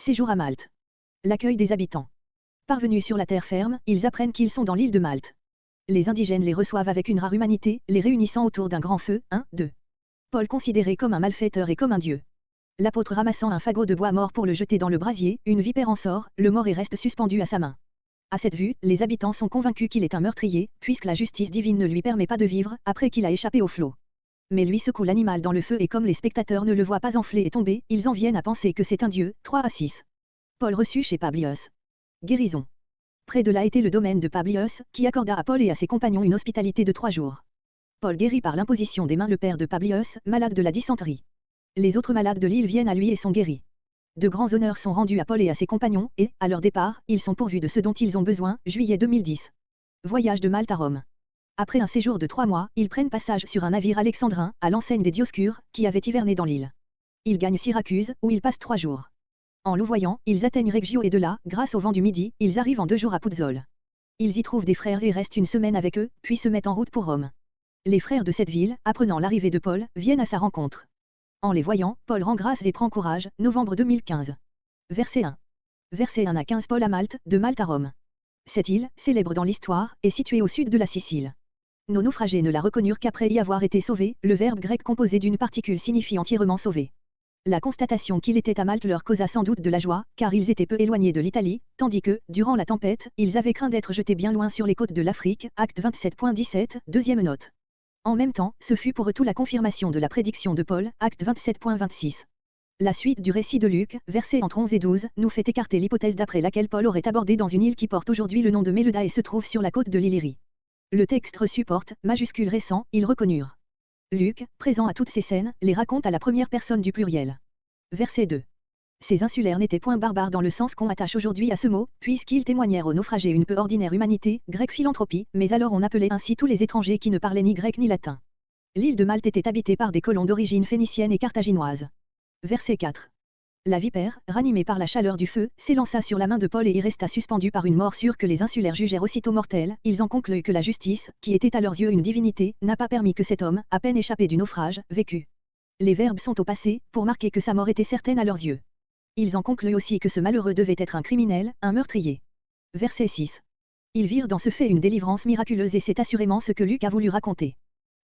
Séjour à Malte. L'accueil des habitants. Parvenus sur la terre ferme, ils apprennent qu'ils sont dans l'île de Malte. Les indigènes les reçoivent avec une rare humanité, les réunissant autour d'un grand feu. 1, 2. Paul considéré comme un malfaiteur et comme un dieu. L'apôtre ramassant un fagot de bois mort pour le jeter dans le brasier, une vipère en sort, le mort et reste suspendu à sa main. À cette vue, les habitants sont convaincus qu'il est un meurtrier, puisque la justice divine ne lui permet pas de vivre, après qu'il a échappé au flot. Mais lui secoue l'animal dans le feu et comme les spectateurs ne le voient pas enfler et tomber, ils en viennent à penser que c'est un dieu. 3 à 6. Paul reçu chez Publius. Guérison. Près de là était le domaine de Publius, qui accorda à Paul et à ses compagnons une hospitalité de 3 jours. Paul guérit par l'imposition des mains le père de Publius, malade de la dysenterie. Les autres malades de l'île viennent à lui et sont guéris. De grands honneurs sont rendus à Paul et à ses compagnons, et, à leur départ, ils sont pourvus de ce dont ils ont besoin. Juillet 2010. Voyage de Malte à Rome. Après un séjour de 3 mois, ils prennent passage sur un navire alexandrin, à l'enseigne des Dioscures, qui avaient hiverné dans l'île. Ils gagnent Syracuse, où ils passent 3 jours. En louvoyant, ils atteignent Reggio et de là, grâce au vent du midi, ils arrivent en 2 jours à Puzzole. Ils y trouvent des frères et restent une semaine avec eux, puis se mettent en route pour Rome. Les frères de cette ville, apprenant l'arrivée de Paul, viennent à sa rencontre. En les voyant, Paul rend grâce et prend courage. Novembre 2015. Verset 1. Verset 1 à 15. Paul à Malte, de Malte à Rome. Cette île, célèbre dans l'histoire, est située au sud de la Sicile. Nos naufragés ne la reconnurent qu'après y avoir été sauvés, le verbe grec composé d'une particule signifie entièrement sauvé. La constatation qu'il était à Malte leur causa sans doute de la joie, car ils étaient peu éloignés de l'Italie, tandis que, durant la tempête, ils avaient craint d'être jetés bien loin sur les côtes de l'Afrique. Acte 27.17, deuxième note. En même temps, ce fut pour eux tout la confirmation de la prédiction de Paul, acte 27.26. La suite du récit de Luc, versets entre 11 et 12, nous fait écarter l'hypothèse d'après laquelle Paul aurait abordé dans une île qui porte aujourd'hui le nom de Méleda et se trouve sur la côte de l'Illyrie. Le texte reçu porte, majuscule récent, ils reconnurent. Luc, présent à toutes ces scènes, les raconte à la première personne du pluriel. Verset 2. Ces insulaires n'étaient point barbares dans le sens qu'on attache aujourd'hui à ce mot, puisqu'ils témoignèrent aux naufragés une peu ordinaire humanité, grec philanthropie, mais alors on appelait ainsi tous les étrangers qui ne parlaient ni grec ni latin. L'île de Malte était habitée par des colons d'origine phénicienne et carthaginoise. Verset 4. La vipère, ranimée par la chaleur du feu, s'élança sur la main de Paul et y resta suspendue par une morsure que les insulaires jugèrent aussitôt mortelle. Ils en concluent que la justice, qui était à leurs yeux une divinité, n'a pas permis que cet homme, à peine échappé du naufrage, vécût. Les verbes sont au passé, pour marquer que sa mort était certaine à leurs yeux. Ils en concluent aussi que ce malheureux devait être un criminel, un meurtrier. Verset 6. Ils virent dans ce fait une délivrance miraculeuse et c'est assurément ce que Luc a voulu raconter.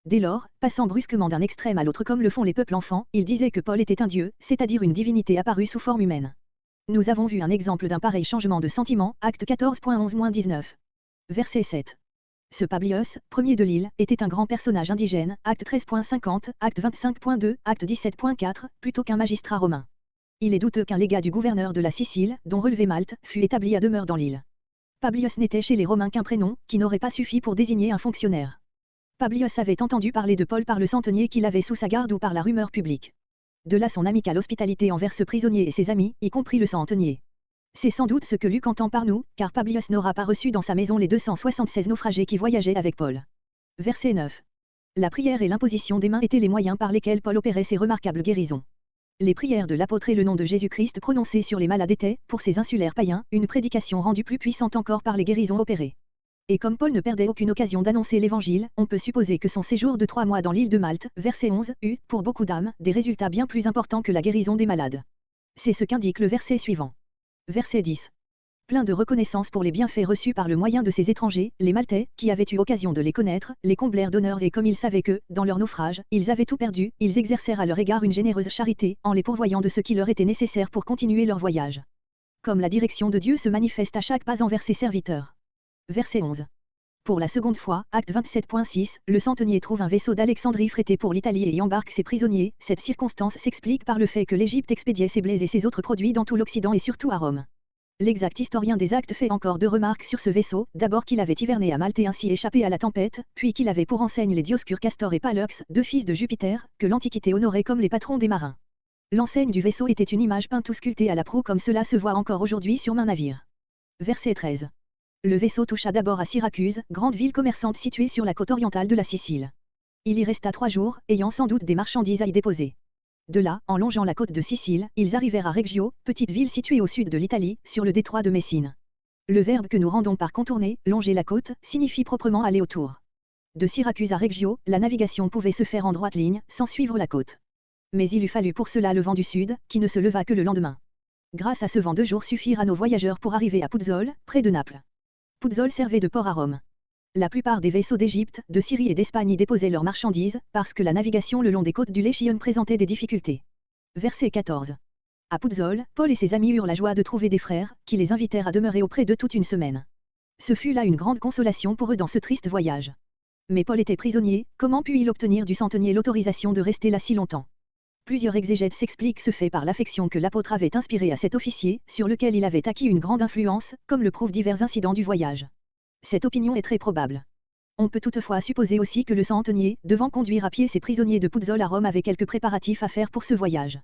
Dès lors, passant brusquement d'un extrême à l'autre comme le font les peuples enfants, il disait que Paul était un dieu, c'est-à-dire une divinité apparue sous forme humaine. Nous avons vu un exemple d'un pareil changement de sentiment, acte 14.11-19. Verset 7. Ce Publius, premier de l'île, était un grand personnage indigène, acte 13.50, acte 25.2, acte 17.4, plutôt qu'un magistrat romain. Il est douteux qu'un légat du gouverneur de la Sicile, dont relevait Malte, fût établi à demeure dans l'île. Publius n'était chez les Romains qu'un prénom, qui n'aurait pas suffi pour désigner un fonctionnaire. Publius avait entendu parler de Paul par le centenier qu'il avait sous sa garde ou par la rumeur publique. De là son amicale hospitalité envers ce prisonnier et ses amis, y compris le centenier. C'est sans doute ce que Luc entend par nous, car Publius n'aura pas reçu dans sa maison les 276 naufragés qui voyageaient avec Paul. Verset 9. La prière et l'imposition des mains étaient les moyens par lesquels Paul opérait ces remarquables guérisons. Les prières de l'apôtre et le nom de Jésus-Christ prononcés sur les malades étaient, pour ces insulaires païens, une prédication rendue plus puissante encore par les guérisons opérées. Et comme Paul ne perdait aucune occasion d'annoncer l'évangile, on peut supposer que son séjour de 3 mois dans l'île de Malte, verset 11, eut, pour beaucoup d'âmes, des résultats bien plus importants que la guérison des malades. C'est ce qu'indique le verset suivant. Verset 10. Plein de reconnaissance pour les bienfaits reçus par le moyen de ces étrangers, les Maltais, qui avaient eu occasion de les connaître, les comblèrent d'honneurs et comme ils savaient que, dans leur naufrage, ils avaient tout perdu, ils exercèrent à leur égard une généreuse charité, en les pourvoyant de ce qui leur était nécessaire pour continuer leur voyage. Comme la direction de Dieu se manifeste à chaque pas envers ses serviteurs. Verset 11. Pour la seconde fois, acte 27.6, le centenier trouve un vaisseau d'Alexandrie frété pour l'Italie et y embarque ses prisonniers. Cette circonstance s'explique par le fait que l'Égypte expédiait ses blés et ses autres produits dans tout l'Occident et surtout à Rome. L'exact historien des Actes fait encore 2 remarques sur ce vaisseau, d'abord qu'il avait hiverné à Malte et ainsi échappé à la tempête, puis qu'il avait pour enseigne les Dioscures Castor et Pollux, 2 fils de Jupiter, que l'Antiquité honorait comme les patrons des marins. L'enseigne du vaisseau était une image peinte ou sculptée à la proue comme cela se voit encore aujourd'hui sur main navire. Verset 13. Le vaisseau toucha d'abord à Syracuse, grande ville commerçante située sur la côte orientale de la Sicile. Il y resta 3 jours, ayant sans doute des marchandises à y déposer. De là, en longeant la côte de Sicile, ils arrivèrent à Reggio, petite ville située au sud de l'Italie, sur le détroit de Messine. Le verbe que nous rendons par contourner, longer la côte, signifie proprement aller autour. De Syracuse à Reggio, la navigation pouvait se faire en droite ligne, sans suivre la côte. Mais il eût fallu pour cela le vent du sud, qui ne se leva que le lendemain. Grâce à ce vent 2 jours suffirent à nos voyageurs pour arriver à Puzzol, près de Naples. Puzzol servait de port à Rome. La plupart des vaisseaux d'Égypte, de Syrie et d'Espagne y déposaient leurs marchandises, parce que la navigation le long des côtes du Léchium présentait des difficultés. Verset 14. À Puzzol, Paul et ses amis eurent la joie de trouver des frères, qui les invitèrent à demeurer auprès d'eux toute une semaine. Ce fut là une grande consolation pour eux dans ce triste voyage. Mais Paul était prisonnier, comment put-il obtenir du centenier l'autorisation de rester là si longtemps? Plusieurs exégètes s'expliquent ce fait par l'affection que l'apôtre avait inspirée à cet officier, sur lequel il avait acquis une grande influence, comme le prouvent divers incidents du voyage. Cette opinion est très probable. On peut toutefois supposer aussi que le centenier, devant conduire à pied ses prisonniers de Puzzol à Rome, avait quelques préparatifs à faire pour ce voyage.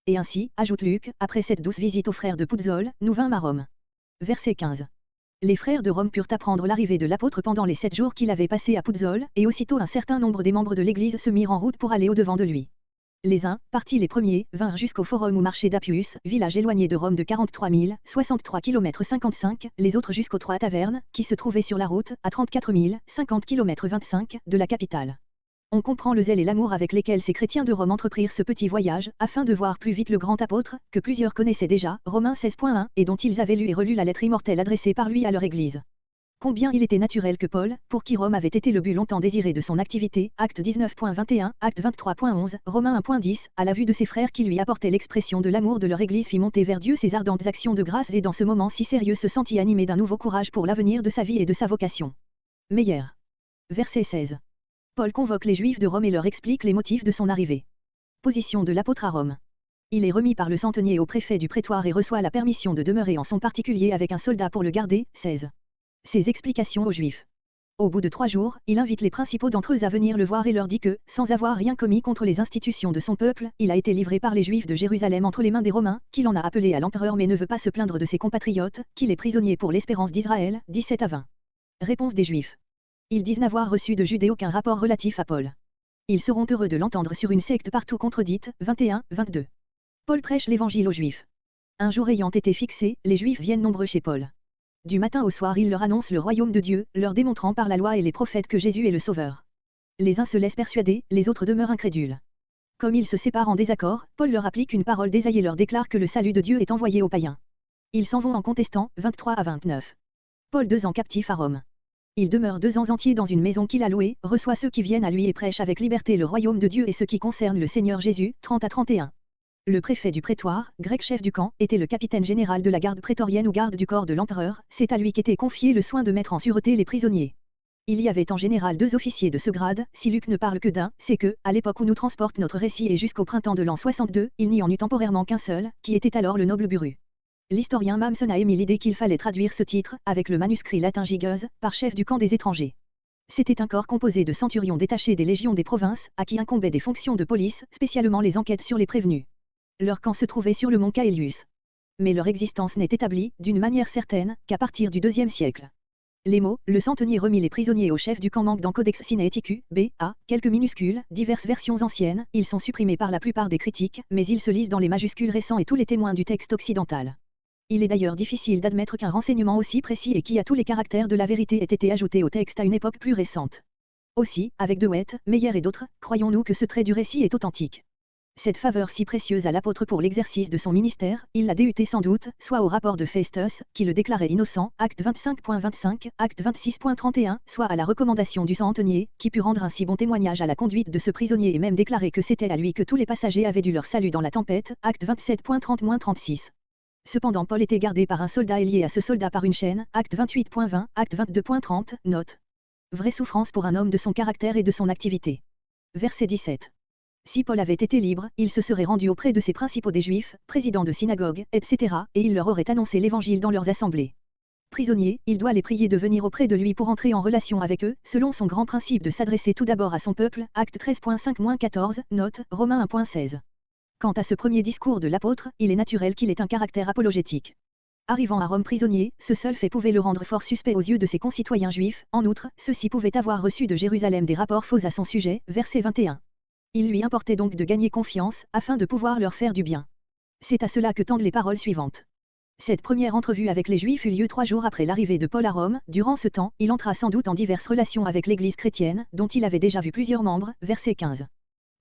Et ainsi, ajoute Luc, après cette douce visite aux frères de Puzzol, nous vînmes à Rome. Verset 15. Les frères de Rome purent apprendre l'arrivée de l'apôtre pendant les 7 jours qu'il avait passés à Puzzol, et aussitôt un certain nombre des membres de l'Église se mirent en route pour aller au-devant de lui. Les uns, partis les premiers, vinrent jusqu'au forum ou marché d'Appius, village éloigné de Rome de 43 000, 63 km 55, les autres jusqu'aux 3 tavernes, qui se trouvaient sur la route, à 34 000, 50 km 25, de la capitale. On comprend le zèle et l'amour avec lesquels ces chrétiens de Rome entreprirent ce petit voyage, afin de voir plus vite le grand apôtre, que plusieurs connaissaient déjà, Romains 16.1, et dont ils avaient lu et relu la lettre immortelle adressée par lui à leur Église. Combien il était naturel que Paul, pour qui Rome avait été le but longtemps désiré de son activité, acte 19.21, acte 23.11, Romains 1.10, à la vue de ses frères qui lui apportaient l'expression de l'amour de leur Église, fit monter vers Dieu ses ardentes actions de grâce, et dans ce moment si sérieux se sentit animé d'un nouveau courage pour l'avenir de sa vie et de sa vocation. Meyer. Verset 16. Paul convoque les Juifs de Rome et leur explique les motifs de son arrivée. Position de l'apôtre à Rome. Il est remis par le centenier au préfet du prétoire et reçoit la permission de demeurer en son particulier avec un soldat pour le garder. 16. Ses explications aux Juifs. Au bout de 3 jours, il invite les principaux d'entre eux à venir le voir et leur dit que, sans avoir rien commis contre les institutions de son peuple, il a été livré par les Juifs de Jérusalem entre les mains des Romains, qu'il en a appelé à l'empereur mais ne veut pas se plaindre de ses compatriotes, qu'il est prisonnier pour l'espérance d'Israël. 17 à 20. Réponse des Juifs. Ils disent n'avoir reçu de Judée aucun rapport relatif à Paul. Ils seront heureux de l'entendre sur une secte partout contredite. 21, 22. Paul prêche l'évangile aux Juifs. Un jour ayant été fixé, les Juifs viennent nombreux chez Paul. Du matin au soir il leur annonce le royaume de Dieu, leur démontrant par la loi et les prophètes que Jésus est le Sauveur. Les uns se laissent persuader, les autres demeurent incrédules. Comme ils se séparent en désaccord, Paul leur applique une parole désaillée et leur déclare que le salut de Dieu est envoyé aux païens. Ils s'en vont en contestant. 23 à 29. Paul 2 ans captif à Rome. Il demeure 2 ans entiers dans une maison qu'il a louée, reçoit ceux qui viennent à lui et prêche avec liberté le royaume de Dieu et ce qui concerne le Seigneur Jésus. 30 à 31. Le préfet du prétoire, grec chef du camp, était le capitaine général de la garde prétorienne ou garde du corps de l'empereur, c'est à lui qu'était confié le soin de mettre en sûreté les prisonniers. Il y avait en général 2 officiers de ce grade, si Luc ne parle que d'un, c'est que, à l'époque où nous transporte notre récit et jusqu'au printemps de l'an 62, il n'y en eut temporairement qu'un seul, qui était alors le noble Buru. L'historien Mamson a émis l'idée qu'il fallait traduire ce titre, avec le manuscrit latin Gigeuse, par chef du camp des étrangers. C'était un corps composé de centurions détachés des légions des provinces, à qui incombaient des fonctions de police, spécialement les enquêtes sur les prévenus. Leur camp se trouvait sur le mont Caelius. Mais leur existence n'est établie, d'une manière certaine, qu'à partir du IIe siècle. Les mots, le centenier remit les prisonniers au chef du camp manquent dans Codex Sinaiticus, B.A., quelques minuscules, diverses versions anciennes, ils sont supprimés par la plupart des critiques, mais ils se lisent dans les majuscules récents et tous les témoins du texte occidental. Il est d'ailleurs difficile d'admettre qu'un renseignement aussi précis et qui a tous les caractères de la vérité ait été ajouté au texte à une époque plus récente. Aussi, avec De Wet, Meyer et d'autres, croyons-nous que ce trait du récit est authentique. Cette faveur si précieuse à l'apôtre pour l'exercice de son ministère, il l'a déhutée sans doute, soit au rapport de Festus, qui le déclarait innocent, acte 25.25, acte 26.31, soit à la recommandation du centenier, qui put rendre un si bon témoignage à la conduite de ce prisonnier et même déclarer que c'était à lui que tous les passagers avaient dû leur salut dans la tempête, acte 27.30-36. Cependant Paul était gardé par un soldat et lié à ce soldat par une chaîne, acte 28.20, acte 22.30, note. Vraie souffrance pour un homme de son caractère et de son activité. Verset 17. Si Paul avait été libre, il se serait rendu auprès de ses principaux des Juifs, présidents de synagogues, etc., et il leur aurait annoncé l'évangile dans leurs assemblées. Prisonnier, il doit les prier de venir auprès de lui pour entrer en relation avec eux, selon son grand principe de s'adresser tout d'abord à son peuple, acte 13.5-14, note, Romains 1.16. Quant à ce premier discours de l'apôtre, il est naturel qu'il ait un caractère apologétique. Arrivant à Rome prisonnier, ce seul fait pouvait le rendre fort suspect aux yeux de ses concitoyens juifs, en outre, ceux-ci pouvaient avoir reçu de Jérusalem des rapports faux à son sujet, verset 21. Il lui importait donc de gagner confiance, afin de pouvoir leur faire du bien. C'est à cela que tendent les paroles suivantes. Cette première entrevue avec les Juifs eut lieu 3 jours après l'arrivée de Paul à Rome. Durant ce temps, il entra sans doute en diverses relations avec l'Église chrétienne, dont il avait déjà vu plusieurs membres, verset 15.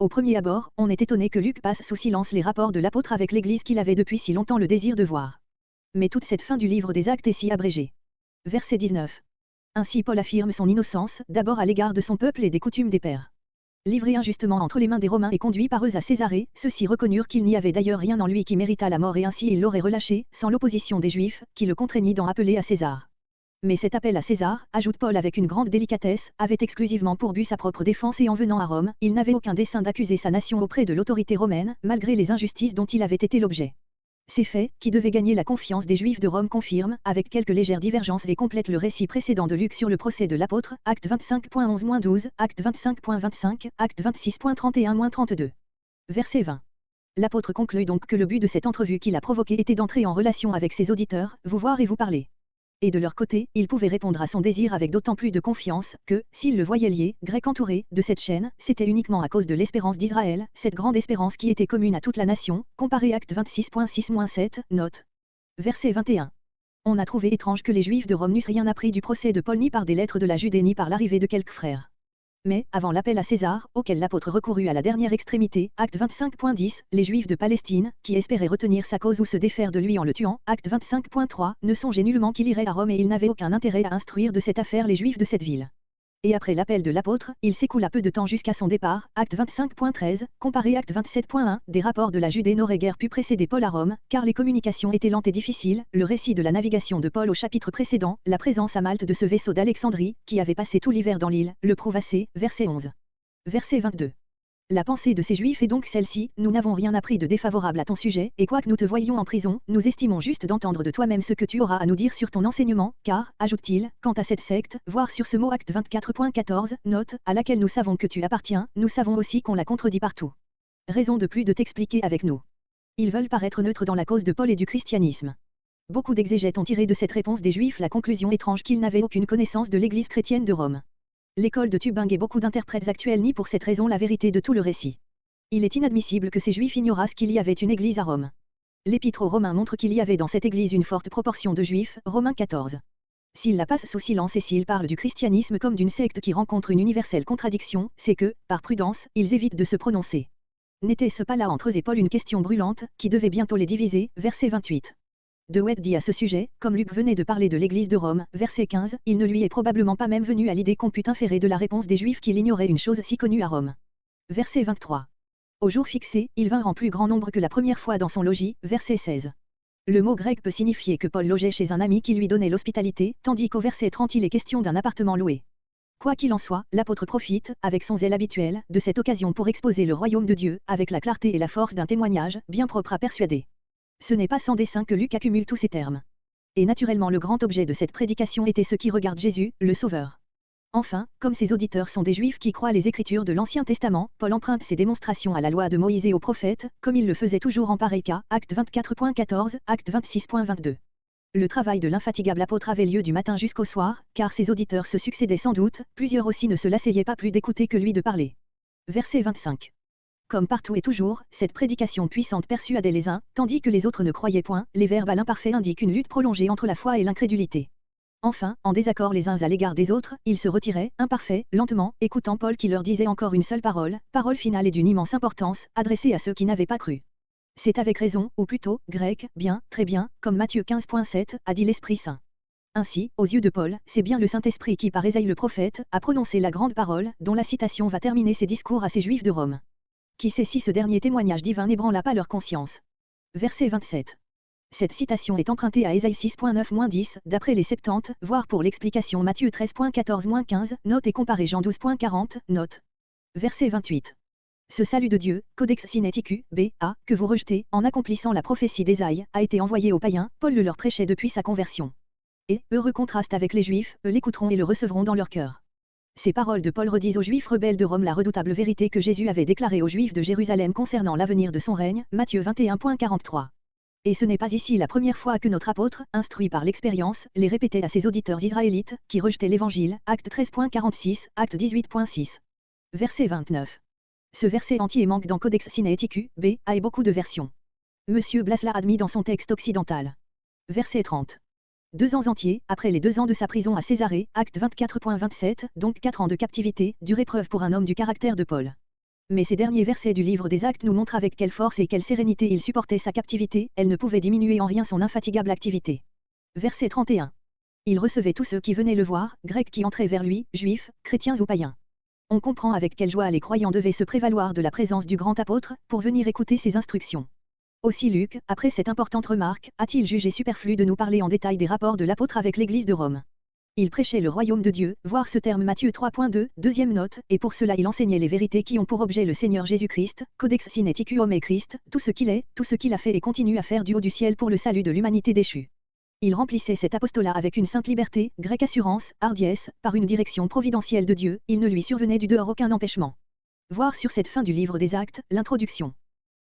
Au premier abord, on est étonné que Luc passe sous silence les rapports de l'apôtre avec l'Église qu'il avait depuis si longtemps le désir de voir. Mais toute cette fin du livre des Actes est si abrégée. Verset 19. Ainsi Paul affirme son innocence, d'abord à l'égard de son peuple et des coutumes des pères. Livré injustement entre les mains des Romains et conduit par eux à Césarée, ceux-ci reconnurent qu'il n'y avait d'ailleurs rien en lui qui méritât la mort et ainsi ils l'auraient relâché, sans l'opposition des Juifs, qui le contraignit d'en appeler à César. Mais cet appel à César, ajoute Paul avec une grande délicatesse, avait exclusivement pour but sa propre défense et en venant à Rome, il n'avait aucun dessein d'accuser sa nation auprès de l'autorité romaine, malgré les injustices dont il avait été l'objet. Ces faits, qui devaient gagner la confiance des Juifs de Rome confirment, avec quelques légères divergences et complètent le récit précédent de Luc sur le procès de l'apôtre, acte 25.11-12, acte 25.25, acte 26.31-32. Verset 20. L'apôtre conclut donc que le but de cette entrevue qu'il a provoquée était d'entrer en relation avec ses auditeurs, vous voir et vous parler. Et de leur côté, ils pouvaient répondre à son désir avec d'autant plus de confiance, que, s'ils le voyaient lié, grec entouré, de cette chaîne, c'était uniquement à cause de l'espérance d'Israël, cette grande espérance qui était commune à toute la nation, comparé acte 26.6-7, note. Verset 21. On a trouvé étrange que les Juifs de Rome n'eussent rien appris du procès de Paul ni par des lettres de la Judée ni par l'arrivée de quelques frères. Mais, avant l'appel à César, auquel l'apôtre recourut à la dernière extrémité, acte 25.10, les Juifs de Palestine, qui espéraient retenir sa cause ou se défaire de lui en le tuant, acte 25.3, ne songeaient nullement qu'il irait à Rome et ils n'avaient aucun intérêt à instruire de cette affaire les Juifs de cette ville. Et après l'appel de l'apôtre, il s'écoula peu de temps jusqu'à son départ, acte 25.13, comparé acte 27.1, des rapports de la Judée n'auraient guère pu précéder Paul à Rome, car les communications étaient lentes et difficiles, le récit de la navigation de Paul au chapitre précédent, la présence à Malte de ce vaisseau d'Alexandrie, qui avait passé tout l'hiver dans l'île, le prouve assez, verset 11. Verset 22. La pensée de ces Juifs est donc celle-ci, nous n'avons rien appris de défavorable à ton sujet, et quoique nous te voyions en prison, nous estimons juste d'entendre de toi-même ce que tu auras à nous dire sur ton enseignement, car, ajoute-t-il, quant à cette secte, voir sur ce mot acte 24.14, note, à laquelle nous savons que tu appartiens, nous savons aussi qu'on la contredit partout. Raison de plus de t'expliquer avec nous. Ils veulent paraître neutres dans la cause de Paul et du christianisme. Beaucoup d'exégètes ont tiré de cette réponse des Juifs la conclusion étrange qu'ils n'avaient aucune connaissance de l'Église chrétienne de Rome. L'école de Tubing et beaucoup d'interprètes actuels nient pour cette raison la vérité de tout le récit. Il est inadmissible que ces Juifs ignorassent qu'il y avait une église à Rome. L'Épître aux Romains montre qu'il y avait dans cette église une forte proportion de Juifs, Romains 14. S'ils la passent sous silence et s'ils parlent du christianisme comme d'une secte qui rencontre une universelle contradiction, c'est que, par prudence, ils évitent de se prononcer. N'était-ce pas là entre eux et Paul une question brûlante, qui devait bientôt les diviser, verset 28. De Wet dit à ce sujet, comme Luc venait de parler de l'église de Rome, verset 15, il ne lui est probablement pas même venu à l'idée qu'on pût inférer de la réponse des Juifs qu'il ignorait une chose si connue à Rome. Verset 23. Au jour fixé, ils vinrent en plus grand nombre que la première fois dans son logis, verset 16. Le mot grec peut signifier que Paul logeait chez un ami qui lui donnait l'hospitalité, tandis qu'au verset 30 il est question d'un appartement loué. Quoi qu'il en soit, l'apôtre profite, avec son zèle habituel, de cette occasion pour exposer le royaume de Dieu, avec la clarté et la force d'un témoignage, bien propre à persuader. Ce n'est pas sans dessein que Luc accumule tous ces termes. Et naturellement le grand objet de cette prédication était ce qui regarde Jésus, le Sauveur. Enfin, comme ses auditeurs sont des Juifs qui croient les Écritures de l'Ancien Testament, Paul emprunte ses démonstrations à la loi de Moïse et aux prophètes, comme il le faisait toujours en pareil cas, acte 24.14, acte 26.22. Le travail de l'infatigable apôtre avait lieu du matin jusqu'au soir, car ses auditeurs se succédaient sans doute, plusieurs aussi ne se lassaient pas plus d'écouter que lui de parler. Verset 25. Comme partout et toujours, cette prédication puissante persuadait les uns, tandis que les autres ne croyaient point, les verbes à l'imparfait indiquent une lutte prolongée entre la foi et l'incrédulité. Enfin, en désaccord les uns à l'égard des autres, ils se retiraient, imparfaits, lentement, écoutant Paul qui leur disait encore une seule parole, parole finale et d'une immense importance, adressée à ceux qui n'avaient pas cru. C'est avec raison, ou plutôt, grec, bien, très bien, comme Matthieu 15.7, a dit l'Esprit Saint. Ainsi, aux yeux de Paul, c'est bien le Saint-Esprit qui par Ésaïe le prophète, a prononcé la grande parole, dont la citation va terminer ses discours à ces Juifs de Rome. Qui sait si ce dernier témoignage divin n'ébranla pas leur conscience. Verset 27. Cette citation est empruntée à Ésaïe 6.9-10, d'après les 70, voire pour l'explication Matthieu 13.14-15, note et comparé Jean 12.40, note. Verset 28. Ce salut de Dieu, Codex Sinaiticus, B.A., que vous rejetez, en accomplissant la prophétie d'Ésaïe, a été envoyé aux païens, Paul le leur prêchait depuis sa conversion. Et, heureux contraste avec les Juifs, eux l'écouteront et le recevront dans leur cœur. Ces paroles de Paul redisent aux Juifs rebelles de Rome la redoutable vérité que Jésus avait déclarée aux Juifs de Jérusalem concernant l'avenir de son règne, Matthieu 21.43. Et ce n'est pas ici la première fois que notre apôtre, instruit par l'expérience, les répétait à ses auditeurs israélites, qui rejetaient l'Évangile, acte 13.46, acte 18.6. Verset 29. Ce verset entier manque dans Codex Sinaiticus, B.A. et beaucoup de versions. Monsieur Blas l'a admis dans son texte occidental. Verset 30. 2 ans entiers, après les 2 ans de sa prison à Césarée, acte 24.27, donc 4 ans de captivité, dure épreuve pour un homme du caractère de Paul. Mais ces derniers versets du livre des Actes nous montrent avec quelle force et quelle sérénité il supportait sa captivité, elle ne pouvait diminuer en rien son infatigable activité. Verset 31. Il recevait tous ceux qui venaient le voir, grecs qui entraient vers lui, juifs, chrétiens ou païens. On comprend avec quelle joie les croyants devaient se prévaloir de la présence du grand apôtre, pour venir écouter ses instructions. Aussi Luc, après cette importante remarque, a-t-il jugé superflu de nous parler en détail des rapports de l'apôtre avec l'Église de Rome. Il prêchait le royaume de Dieu, voir ce terme Matthieu 3.2, deuxième note, et pour cela il enseignait les vérités qui ont pour objet le Seigneur Jésus-Christ, Codex sine etiquum et Christ, tout ce qu'il est, tout ce qu'il a fait et continue à faire du haut du ciel pour le salut de l'humanité déchue. Il remplissait cet apostolat avec une sainte liberté, grecque assurance, hardiesse, par une direction providentielle de Dieu, il ne lui survenait du dehors aucun empêchement. Voir sur cette fin du livre des Actes, l'introduction.